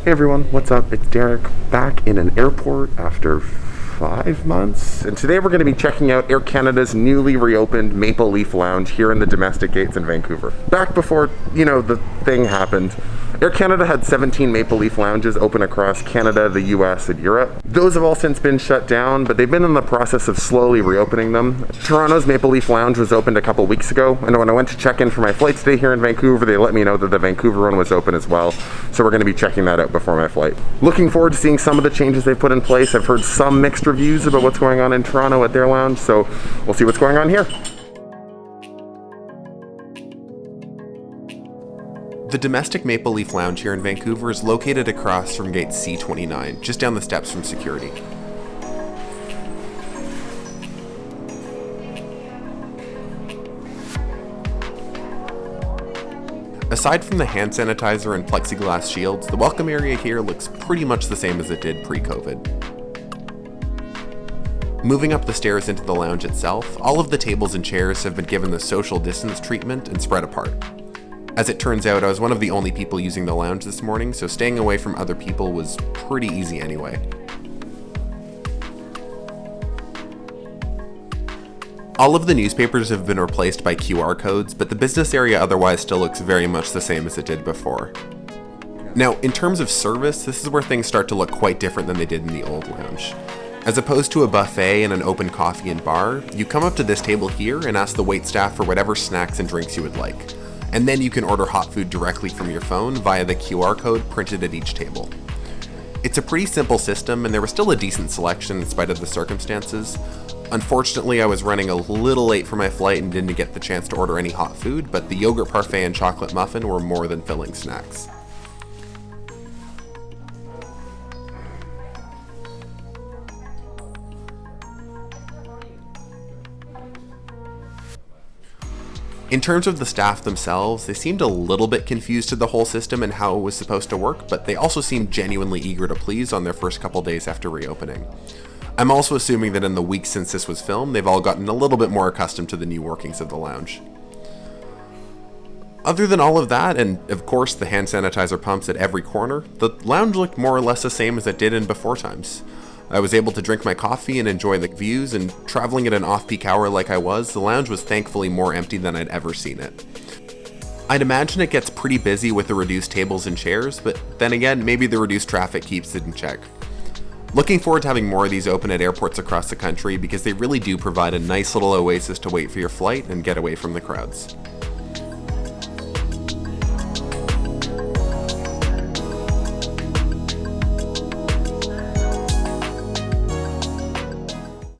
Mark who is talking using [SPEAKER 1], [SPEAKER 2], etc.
[SPEAKER 1] Hey everyone, what's up? It's Derek, back in an airport after 5 months. And today we're going to be checking out Air Canada's newly reopened Maple Leaf Lounge here in the domestic gates in Vancouver. Back before, the thing happened, Air Canada had 17 Maple Leaf lounges open across Canada, the US, and Europe. Those have all since been shut down, but they've been in the process of slowly reopening them. Toronto's Maple Leaf Lounge was opened a couple weeks ago, and when I went to check in for my flight today here in Vancouver, they let me know that the Vancouver one was open as well, so we're going to be checking that out before my flight. Looking forward to seeing some of the changes they've put in place. I've heard some mixed reviews about what's going on in Toronto at their lounge, so we'll see what's going on here.
[SPEAKER 2] The domestic Maple Leaf Lounge here in Vancouver is located across from gate C-29, just down the steps from security. Aside from the hand sanitizer and plexiglass shields, the welcome area here looks pretty much the same as it did pre-COVID. Moving up the stairs into the lounge itself, all of the tables and chairs have been given the social distance treatment and spread apart. As it turns out, I was one of the only people using the lounge this morning, so staying away from other people was pretty easy anyway. All of the newspapers have been replaced by QR codes, but the business area otherwise still looks very much the same as it did before. Now, in terms of service, this is where things start to look quite different than they did in the old lounge. As opposed to a buffet and an open coffee and bar, you come up to this table here and ask the waitstaff for whatever snacks and drinks you would like. And then you can order hot food directly from your phone via the QR code printed at each table. It's a pretty simple system, and there was still a decent selection in spite of the circumstances. Unfortunately, I was running a little late for my flight and didn't get the chance to order any hot food, but the yogurt parfait and chocolate muffin were more than filling snacks. In terms of the staff themselves, they seemed a little bit confused to the whole system and how it was supposed to work, but they also seemed genuinely eager to please on their first couple days after reopening. I'm also assuming that in the weeks since this was filmed, they've all gotten a little bit more accustomed to the new workings of the lounge. Other than all of that, and of course the hand sanitizer pumps at every corner, the lounge looked more or less the same as it did in before times. I was able to drink my coffee and enjoy the views, and traveling at an off-peak hour like I was, the lounge was thankfully more empty than I'd ever seen it. I'd imagine it gets pretty busy with the reduced tables and chairs, but then again, maybe the reduced traffic keeps it in check. Looking forward to having more of these open at airports across the country because they really do provide a nice little oasis to wait for your flight and get away from the crowds.